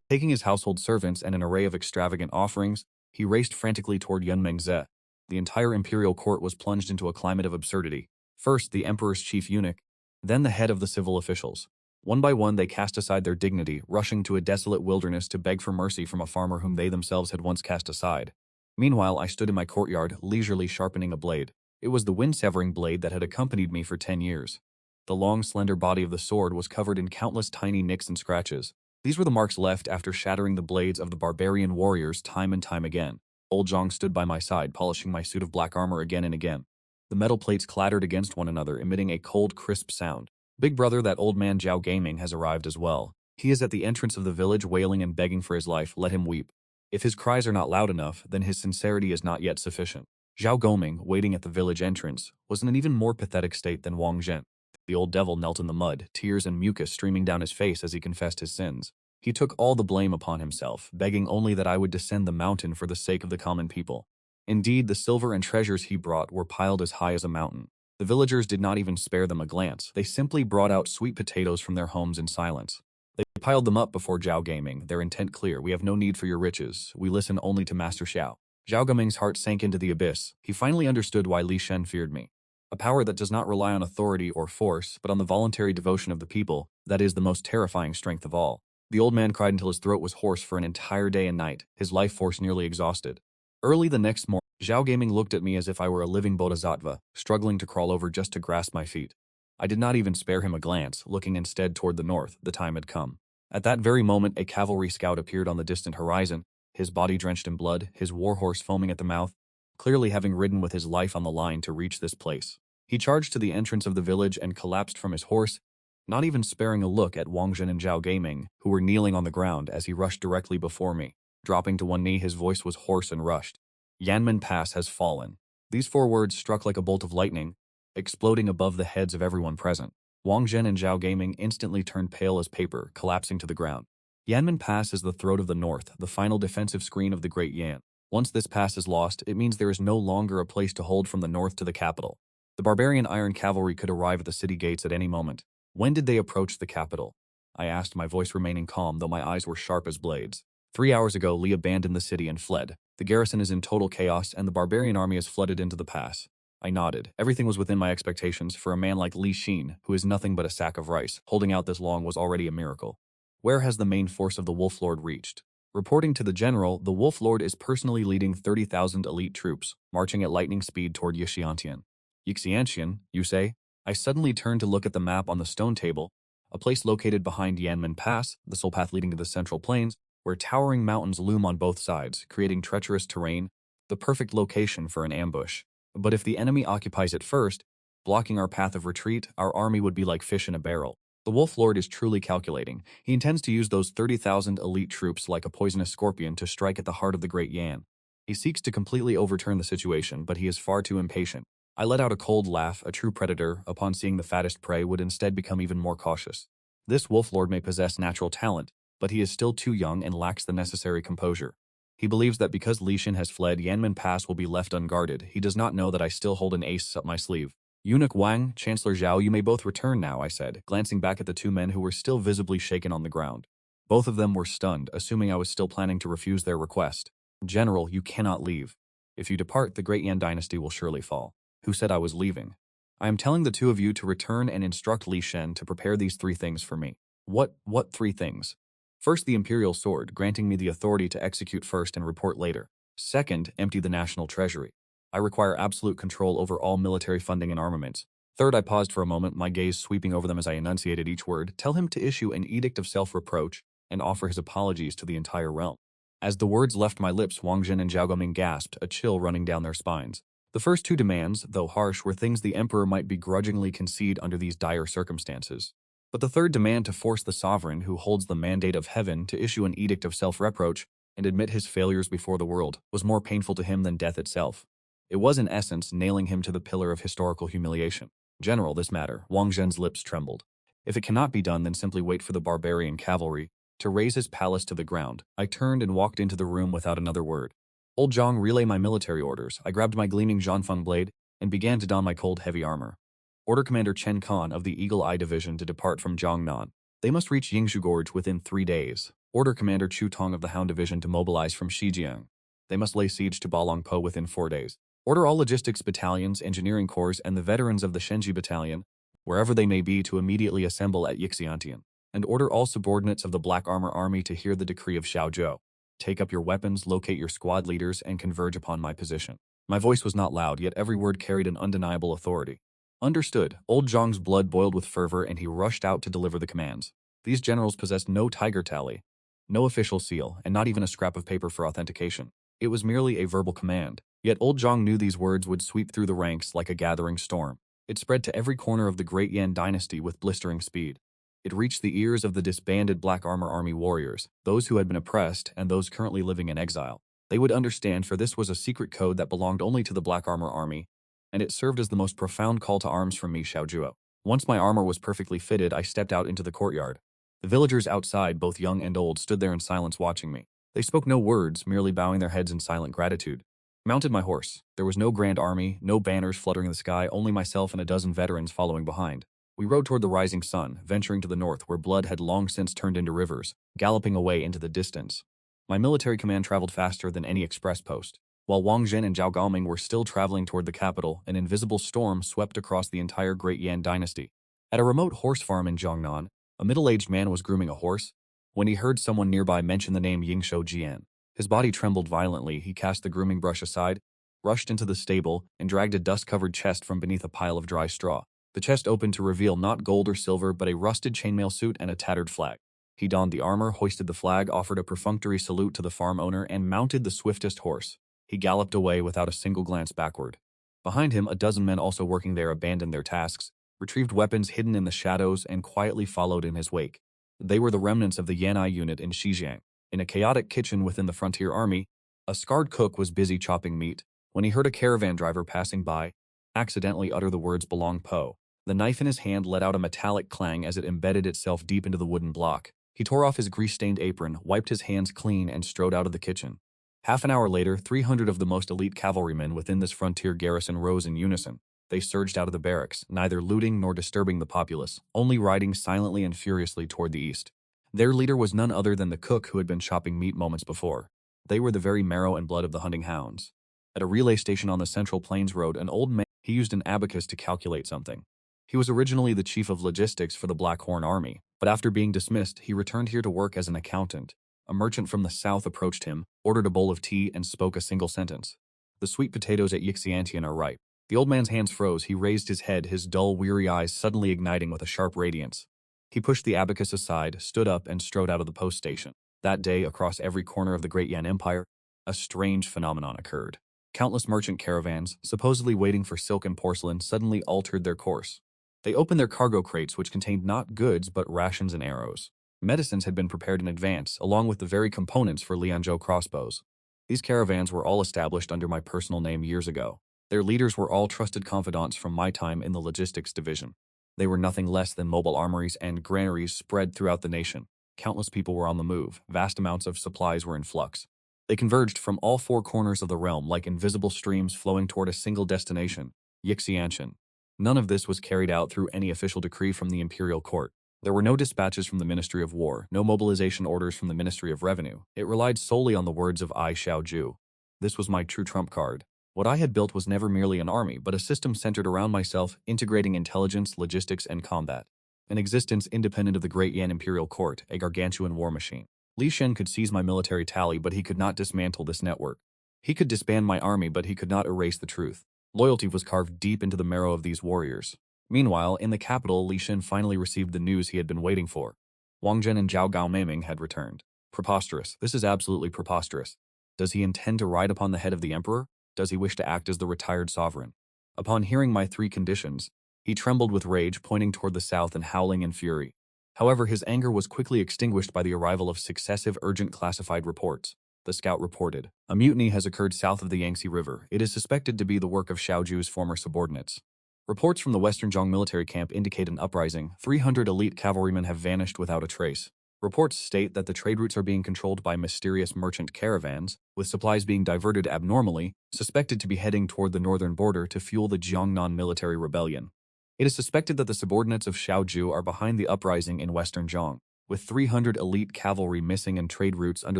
Taking his household servants and an array of extravagant offerings, he raced frantically toward Yunmeng. The entire imperial court was plunged into a climate of absurdity. First, the emperor's chief eunuch, then the head of the civil officials. One by one, they cast aside their dignity, rushing to a desolate wilderness to beg for mercy from a farmer whom they themselves had once cast aside. Meanwhile, I stood in my courtyard, leisurely sharpening a blade. It was the wind-severing blade that had accompanied me for 10 years. The long, slender body of the sword was covered in countless tiny nicks and scratches. These were the marks left after shattering the blades of the barbarian warriors time and time again. Old Zhang stood by my side, polishing my suit of black armor again and again. The metal plates clattered against one another, emitting a cold, crisp sound. Big brother, that old man Zhao Gaming has arrived as well. He is at the entrance of the village wailing and begging for his life, let him weep. If his cries are not loud enough, then his sincerity is not yet sufficient. Zhao Goming, waiting at the village entrance, was in an even more pathetic state than Wang Zhen. The old devil knelt in the mud, tears and mucus streaming down his face as he confessed his sins. He took all the blame upon himself, begging only that I would descend the mountain for the sake of the common people. Indeed, the silver and treasures he brought were piled as high as a mountain. The villagers did not even spare them a glance. They simply brought out sweet potatoes from their homes in silence. They piled them up before Zhao Gaming, their intent clear. We have no need for your riches. We listen only to Master Xiao. Zhao Gaming's heart sank into the abyss. He finally understood why Li Shen feared me. A power that does not rely on authority or force, but on the voluntary devotion of the people, that is the most terrifying strength of all. The old man cried until his throat was hoarse for an entire day and night, his life force nearly exhausted. Early the next morning, Zhao Gaming looked at me as if I were a living bodhisattva, struggling to crawl over just to grasp my feet. I did not even spare him a glance, looking instead toward the north. The time had come. At that very moment, a cavalry scout appeared on the distant horizon, his body drenched in blood, his warhorse foaming at the mouth, clearly having ridden with his life on the line to reach this place. He charged to the entrance of the village and collapsed from his horse, not even sparing a look at Wang Zhen and Zhao Gaming, who were kneeling on the ground as he rushed directly before me. Dropping to one knee, his voice was hoarse and rushed. Yunmeng Pass has fallen. These 4 words struck like a bolt of lightning, exploding above the heads of everyone present. Wang Zhen and Zhao Gaming instantly turned pale as paper, collapsing to the ground. Yunmeng Pass is the throat of the north, the final defensive screen of the Great Yan. Once this pass is lost, it means there is no longer a place to hold from the north to the capital. The barbarian iron cavalry could arrive at the city gates at any moment. When did they approach the capital? I asked, my voice remaining calm, though my eyes were sharp as blades. 3 hours ago, Li abandoned the city and fled. The garrison is in total chaos, and the barbarian army has flooded into the pass. I nodded. Everything was within my expectations. For a man like Li Xin, who is nothing but a sack of rice, holding out this long was already a miracle. Where has the main force of the Wolf Lord reached? Reporting to the general, the Wolf Lord is personally leading 30,000 elite troops, marching at lightning speed toward Yixiantian. Yixiantian, you say? I suddenly turned to look at the map on the stone table, a place located behind Yunmeng Pass, the sole path leading to the central plains, where towering mountains loom on both sides, creating treacherous terrain, the perfect location for an ambush. But if the enemy occupies it first, blocking our path of retreat, our army would be like fish in a barrel. The Wolf Lord is truly calculating. He intends to use those 30,000 elite troops like a poisonous scorpion to strike at the heart of the Great Yan. He seeks to completely overturn the situation, but he is far too impatient. I let out a cold laugh. A true predator, upon seeing the fattest prey, would instead become even more cautious. This Wolf Lord may possess natural talent, but he is still too young and lacks the necessary composure. He believes that because Li Xin has fled, Yunmeng Pass will be left unguarded. He does not know that I still hold an ace up my sleeve. Eunuch Wang, Chancellor Zhao, you may both return now, I said, glancing back at the 2 men who were still visibly shaken on the ground. Both of them were stunned, assuming I was still planning to refuse their request. General, you cannot leave. If you depart, the Great Yan dynasty will surely fall. Who said I was leaving? I am telling the 2 of you to return and instruct Li Shen to prepare these 3 things for me. What 3 things? First, the Imperial Sword, granting me the authority to execute first and report later. Second, empty the national treasury. I require absolute control over all military funding and armaments. Third, I paused for a moment, my gaze sweeping over them as I enunciated each word. Tell him to issue an edict of self-reproach and offer his apologies to the entire realm. As the words left my lips, Wang Zhen and Zhao Goming gasped, a chill running down their spines. The first 2 demands, though harsh, were things the emperor might begrudgingly concede under these dire circumstances. But the third demand to force the sovereign who holds the mandate of heaven to issue an edict of self-reproach and admit his failures before the world was more painful to him than death itself. It was, in essence, nailing him to the pillar of historical humiliation. General, this matter, Wang Zhen's lips trembled. If it cannot be done, then simply wait for the barbarian cavalry to raise his palace to the ground. I turned and walked into the room without another word. Old Zhang, relay my military orders. I grabbed my gleaming Zhanfeng blade and began to don my cold, heavy armor. Order Commander Chen Kan of the Eagle Eye Division to depart from Jiangnan. They must reach Yingshu Gorge within 3 days. Order Commander Chu Tong of the Hound Division to mobilize from Shijiang. They must lay siege to Balongpo within 4 days. Order all logistics battalions, engineering corps, and the veterans of the Shenji Battalion, wherever they may be, to immediately assemble at Yixiantian. And order all subordinates of the Black Armor Army to hear the decree of Xiao Jue. Take up your weapons, locate your squad leaders, and converge upon my position. My voice was not loud, yet every word carried an undeniable authority. Understood. Old Zhang's blood boiled with fervor, and he rushed out to deliver the commands. These generals possessed no tiger tally, no official seal, and not even a scrap of paper for authentication. It was merely a verbal command. Yet old Zhang knew these words would sweep through the ranks like a gathering storm. It spread to every corner of the Great Yan dynasty with blistering speed. It reached the ears of the disbanded Black Armor Army warriors, those who had been oppressed and those currently living in exile. They would understand, for this was a secret code that belonged only to the Black Armor Army, and it served as the most profound call to arms from me, Xiao Jue. Once my armor was perfectly fitted, I stepped out into the courtyard. The villagers outside, both young and old, stood there in silence watching me. They spoke no words, merely bowing their heads in silent gratitude. Mounted my horse. There was no grand army, no banners fluttering the sky, only myself and a dozen veterans following behind. We rode toward the rising sun, venturing to the north where blood had long since turned into rivers, galloping away into the distance. My military command traveled faster than any express post. While Wang Zhen and Zhao Gaoming were still traveling toward the capital, an invisible storm swept across the entire Great Yan dynasty. At a remote horse farm in Jiangnan, a middle-aged man was grooming a horse when he heard someone nearby mention the name Yixiantian. His body trembled violently. He cast the grooming brush aside, rushed into the stable, and dragged a dust-covered chest from beneath a pile of dry straw. The chest opened to reveal not gold or silver, but a rusted chainmail suit and a tattered flag. He donned the armor, hoisted the flag, offered a perfunctory salute to the farm owner, and mounted the swiftest horse. He galloped away without a single glance backward. Behind him, a dozen men also working there abandoned their tasks, retrieved weapons hidden in the shadows, and quietly followed in his wake. They were the remnants of the Yan'ai unit in Xizang. In a chaotic kitchen within the frontier army, a scarred cook was busy chopping meat when he heard a caravan driver passing by accidentally utter the words "belong Po." The knife in his hand let out a metallic clang as it embedded itself deep into the wooden block. He tore off his grease-stained apron, wiped his hands clean, and strode out of the kitchen. Half an hour later, 300 of the most elite cavalrymen within this frontier garrison rose in unison. They surged out of the barracks, neither looting nor disturbing the populace, only riding silently and furiously toward the east. Their leader was none other than the cook who had been chopping meat moments before. They were the very marrow and blood of the hunting hounds. At a relay station on the Central Plains Road, an old man, he used an abacus to calculate something. He was originally the chief of logistics for the Black Horn Army, but after being dismissed, he returned here to work as an accountant. A merchant from the south approached him, ordered a bowl of tea, and spoke a single sentence. "The sweet potatoes at Yixiantian are ripe." The old man's hands froze. He raised his head, his dull, weary eyes suddenly igniting with a sharp radiance. He pushed the abacus aside, stood up, and strode out of the post station. That day, across every corner of the Great Yan Empire, a strange phenomenon occurred. Countless merchant caravans, supposedly waiting for silk and porcelain, suddenly altered their course. They opened their cargo crates, which contained not goods but rations and arrows. Medicines had been prepared in advance, along with the very components for Lianzhou crossbows. These caravans were all established under my personal name years ago. Their leaders were all trusted confidants from my time in the logistics division. They were nothing less than mobile armories and granaries spread throughout the nation. Countless people were on the move. Vast amounts of supplies were in flux. They converged from all four corners of the realm like invisible streams flowing toward a single destination, Yixiantian. None of this was carried out through any official decree from the imperial court. There were no dispatches from the Ministry of War, no mobilization orders from the Ministry of Revenue. It relied solely on the words of Xiao Jue. This was my true trump card. What I had built was never merely an army, but a system centered around myself, integrating intelligence, logistics, and combat. An existence independent of the Great Yan Imperial Court, a gargantuan war machine. Li Shen could seize my military tally, but he could not dismantle this network. He could disband my army, but he could not erase the truth. Loyalty was carved deep into the marrow of these warriors. Meanwhile, in the capital, Li Shen finally received the news he had been waiting for. Wang Zhen and Zhao Gaoming had returned. Preposterous. This is absolutely preposterous. Does he intend to ride upon the head of the emperor? Does he wish to act as the retired sovereign? Upon hearing my three conditions, he trembled with rage, pointing toward the south and howling in fury. However, his anger was quickly extinguished by the arrival of successive urgent classified reports. The scout reported, "A mutiny has occurred south of the Yangtze River. It is suspected to be the work of Xiao Jue's former subordinates. Reports from the Western Zhong military camp indicate an uprising. 300 elite cavalrymen have vanished without a trace. Reports state that the trade routes are being controlled by mysterious merchant caravans, with supplies being diverted abnormally, suspected to be heading toward the northern border to fuel the Jiangnan military rebellion. It is suspected that the subordinates of Xiao Jue are behind the uprising in Western Zhong. With 300 elite cavalry missing and trade routes under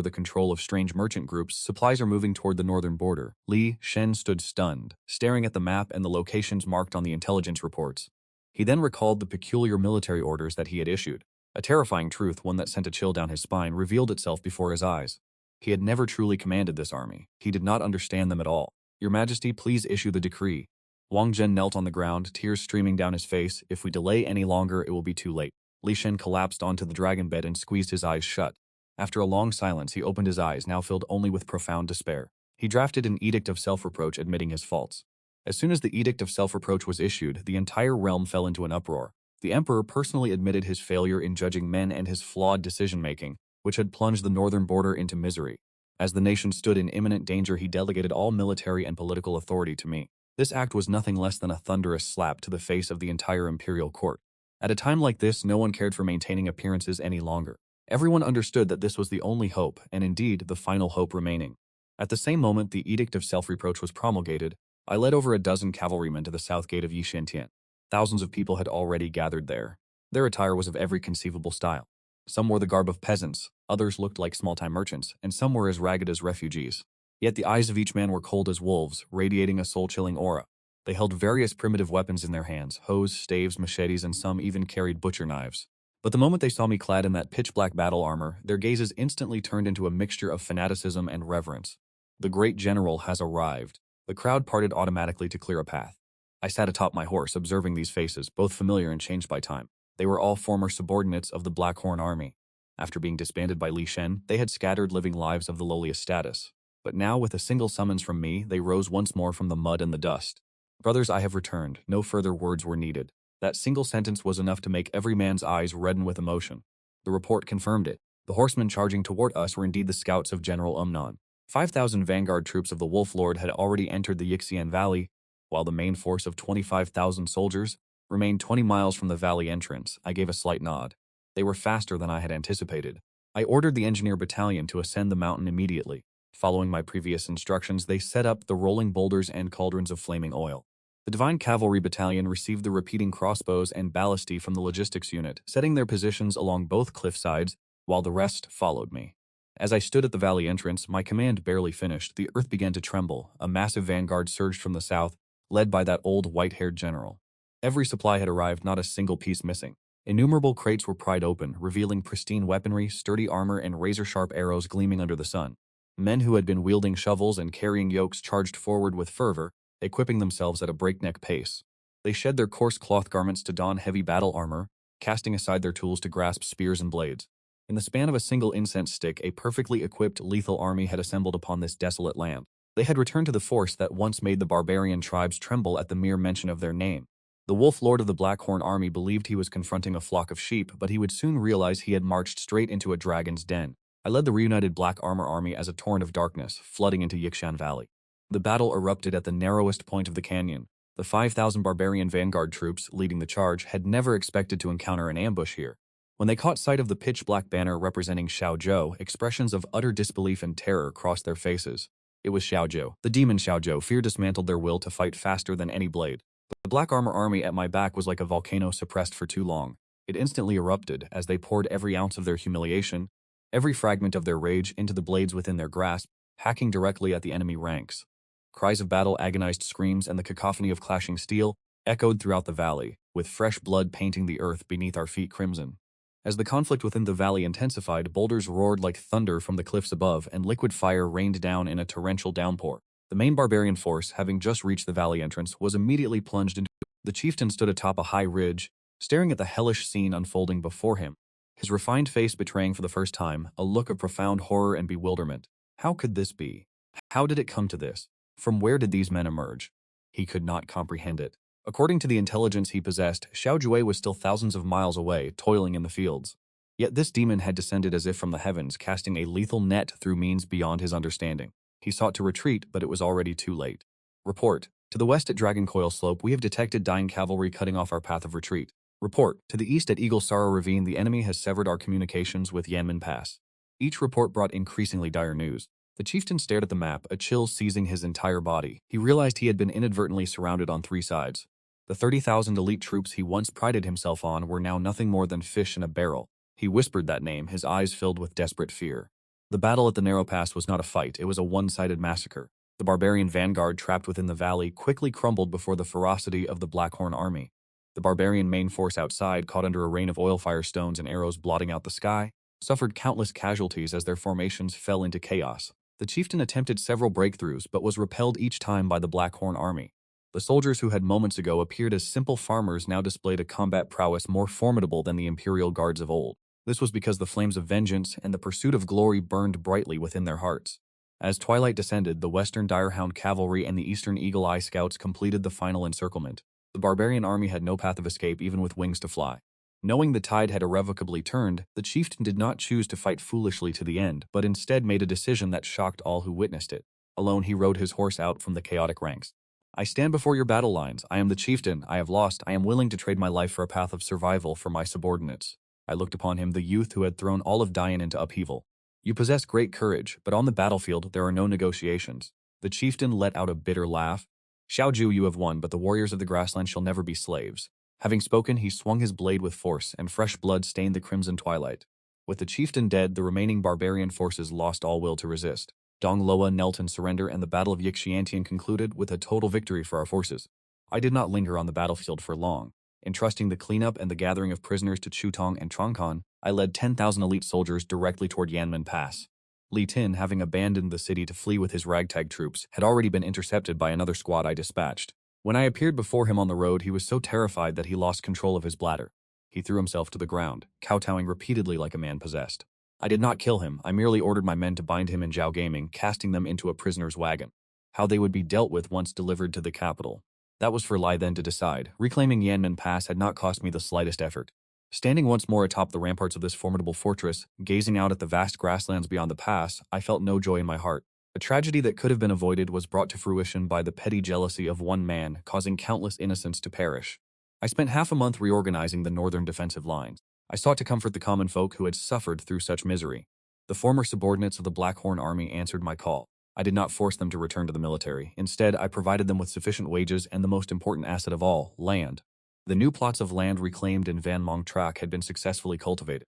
the control of strange merchant groups, supplies are moving toward the northern border." Li Shen stood stunned, staring at the map and the locations marked on the intelligence reports. He then recalled the peculiar military orders that he had issued. A terrifying truth, one that sent a chill down his spine, revealed itself before his eyes. He had never truly commanded this army. He did not understand them at all. "Your Majesty, please issue the decree." Wang Zhen knelt on the ground, tears streaming down his face. "If we delay any longer, it will be too late." Li Shen collapsed onto the dragon bed and squeezed his eyes shut. After a long silence, he opened his eyes, now filled only with profound despair. He drafted an edict of self-reproach admitting his faults. As soon as the edict of self-reproach was issued, the entire realm fell into an uproar. The emperor personally admitted his failure in judging men and his flawed decision-making, which had plunged the northern border into misery. As the nation stood in imminent danger, he delegated all military and political authority to me. This act was nothing less than a thunderous slap to the face of the entire imperial court. At a time like this, no one cared for maintaining appearances any longer. Everyone understood that this was the only hope, and indeed the final hope remaining. At the same moment the Edict of Self-Reproach was promulgated, I led over a dozen cavalrymen to the south gate of Yixiantian. Thousands of people had already gathered there. Their attire was of every conceivable style. Some wore the garb of peasants, others looked like small-time merchants, and some were as ragged as refugees. Yet the eyes of each man were cold as wolves, radiating a soul-chilling aura. They held various primitive weapons in their hands, hoes, staves, machetes, and some even carried butcher knives. But the moment they saw me clad in that pitch-black battle armor, their gazes instantly turned into a mixture of fanaticism and reverence. The great general has arrived. The crowd parted automatically to clear a path. I sat atop my horse, observing these faces, both familiar and changed by time. They were all former subordinates of the Black Horn Army. After being disbanded by Li Shen, they had scattered living lives of the lowliest status. But now, with a single summons from me, they rose once more from the mud and the dust. Brothers, I have returned. No further words were needed. That single sentence was enough to make every man's eyes redden with emotion. The report confirmed it. The horsemen charging toward us were indeed the scouts of General Umnon. 5,000 vanguard troops of the Wolf Lord had already entered the Yixian Valley, while the main force of 25,000 soldiers remained 20 miles from the valley entrance. I gave a slight nod. They were faster than I had anticipated. I ordered the engineer battalion to ascend the mountain immediately. Following my previous instructions, they set up the rolling boulders and cauldrons of flaming oil. The Divine Cavalry Battalion received the repeating crossbows and ballistae from the logistics unit, setting their positions along both cliff sides, while the rest followed me. As I stood at the valley entrance, my command barely finished, the earth began to tremble. A massive vanguard surged from the south, led by that old white-haired general. Every supply had arrived, not a single piece missing. Innumerable crates were pried open, revealing pristine weaponry, sturdy armor, and razor-sharp arrows gleaming under the sun. Men who had been wielding shovels and carrying yokes charged forward with fervor, equipping themselves at a breakneck pace. They shed their coarse cloth garments to don heavy battle armor, casting aside their tools to grasp spears and blades. In the span of a single incense stick, a perfectly equipped lethal army had assembled upon this desolate land. They had returned to the force that once made the barbarian tribes tremble at the mere mention of their name. The Wolf Lord of the Black Horn Army believed he was confronting a flock of sheep, but he would soon realize he had marched straight into a dragon's den. I led the reunited Black Armor Army as a torrent of darkness, flooding into Yixian Valley. The battle erupted at the narrowest point of the canyon. The 5,000 barbarian vanguard troops, leading the charge, had never expected to encounter an ambush here. When they caught sight of the pitch-black banner representing Xiao Jue, expressions of utter disbelief and terror crossed their faces. It was Xiao Jue. The demon Xiao Jue. Fear dismantled their will to fight faster than any blade. The Black Armor Army at my back was like a volcano suppressed for too long. It instantly erupted as they poured every ounce of their humiliation, every fragment of their rage into the blades within their grasp, hacking directly at the enemy ranks. Cries of battle, agonized screams, and the cacophony of clashing steel echoed throughout the valley, with fresh blood painting the earth beneath our feet crimson. As the conflict within the valley intensified, boulders roared like thunder from the cliffs above, and liquid fire rained down in a torrential downpour. The main barbarian force, having just reached the valley entrance, was immediately plunged into. The chieftain stood atop a high ridge, staring at the hellish scene unfolding before him, his refined face betraying for the first time a look of profound horror and bewilderment. How could this be? How did it come to this? From where did these men emerge? He could not comprehend it. According to the intelligence he possessed, Xiao Jue was still thousands of miles away, toiling in the fields. Yet this demon had descended as if from the heavens, casting a lethal net through means beyond his understanding. He sought to retreat, but it was already too late. Report. To the west at Dragon Coil Slope, we have detected dying cavalry cutting off our path of retreat. Report. To the east at Eagle Sorrow Ravine, the enemy has severed our communications with Yanmen Pass. Each report brought increasingly dire news. The chieftain stared at the map, a chill seizing his entire body. He realized he had been inadvertently surrounded on three sides. The 30,000 elite troops he once prided himself on were now nothing more than fish in a barrel. He whispered that name, his eyes filled with desperate fear. The battle at the narrow pass was not a fight, it was a one-sided massacre. The barbarian vanguard trapped within the valley quickly crumbled before the ferocity of the Black Horn Army. The barbarian main force outside, caught under a rain of oil fire stones and arrows blotting out the sky, suffered countless casualties as their formations fell into chaos. The chieftain attempted several breakthroughs but was repelled each time by the Black Horn Army. The soldiers who had moments ago appeared as simple farmers now displayed a combat prowess more formidable than the imperial guards of old. This was because the flames of vengeance and the pursuit of glory burned brightly within their hearts. As twilight descended, the Western Direhound Cavalry and the Eastern Eagle Eye Scouts completed the final encirclement. The barbarian army had no path of escape even with wings to fly. Knowing the tide had irrevocably turned, the chieftain did not choose to fight foolishly to the end, but instead made a decision that shocked all who witnessed it. Alone he rode his horse out from the chaotic ranks. I stand before your battle lines. I am the chieftain. I have lost. I am willing to trade my life for a path of survival for my subordinates. I looked upon him, the youth who had thrown all of Dian into upheaval. You possess great courage, but on the battlefield there are no negotiations. The chieftain let out a bitter laugh. Xiao Jue, you have won, but the warriors of the grassland shall never be slaves. Having spoken, he swung his blade with force, and fresh blood stained the crimson twilight. With the chieftain dead, the remaining barbarian forces lost all will to resist. Dong Loa knelt in surrender, and the Battle of Yixiantian concluded with a total victory for our forces. I did not linger on the battlefield for long. Entrusting the cleanup and the gathering of prisoners to Chutong and Chongkon, I led 10,000 elite soldiers directly toward Yanmen Pass. Li Tin, having abandoned the city to flee with his ragtag troops, had already been intercepted by another squad I dispatched. When I appeared before him on the road, he was so terrified that he lost control of his bladder. He threw himself to the ground, kowtowing repeatedly like a man possessed. I did not kill him. I merely ordered my men to bind him in Zhao Gaming, casting them into a prisoner's wagon. How they would be dealt with once delivered to the capital. That was for Lai then to decide. Reclaiming Yanmen Pass had not cost me the slightest effort. Standing once more atop the ramparts of this formidable fortress, gazing out at the vast grasslands beyond the pass, I felt no joy in my heart. A tragedy that could have been avoided was brought to fruition by the petty jealousy of one man, causing countless innocents to perish. I spent half a month reorganizing the northern defensive lines. I sought to comfort the common folk who had suffered through such misery. The former subordinates of the Blackhorn Army answered my call. I did not force them to return to the military. Instead, I provided them with sufficient wages and the most important asset of all, land. The new plots of land reclaimed in Van Mong Track had been successfully cultivated.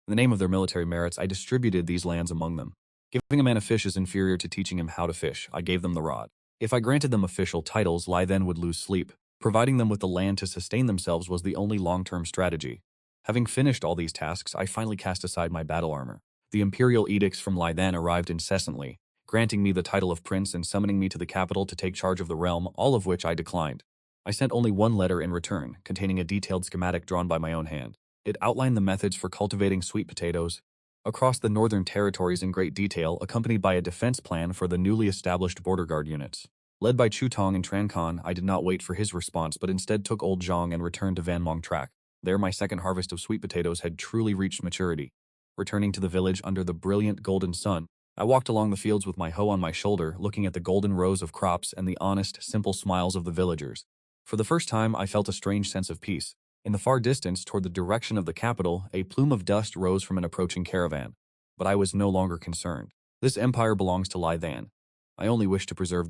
In the name of their military merits, I distributed these lands among them. Giving a man a fish is inferior to teaching him how to fish. I gave them the rod. If I granted them official titles, Lai then would lose sleep. Providing them with the land to sustain themselves was the only long-term strategy. Having finished all these tasks, I finally cast aside my battle armor. The imperial edicts from Lai then arrived incessantly, granting me the title of prince and summoning me to the capital to take charge of the realm, all of which I declined. I sent only one letter in return, containing a detailed schematic drawn by my own hand. It outlined the methods for cultivating sweet potatoes across the northern territories in great detail, accompanied by a defense plan for the newly established border guard units. Led by Chutong and Trancon, I did not wait for his response, but instead took Old Zhang and returned to Van Mong Track. There my second harvest of sweet potatoes had truly reached maturity. Returning to the village under the brilliant golden sun, I walked along the fields with my hoe on my shoulder, looking at the golden rows of crops and the honest, simple smiles of the villagers. For the first time, I felt a strange sense of peace. In the far distance, toward the direction of the capital, a plume of dust rose from an approaching caravan. But I was no longer concerned. This empire belongs to Lai Than. I only wish to preserve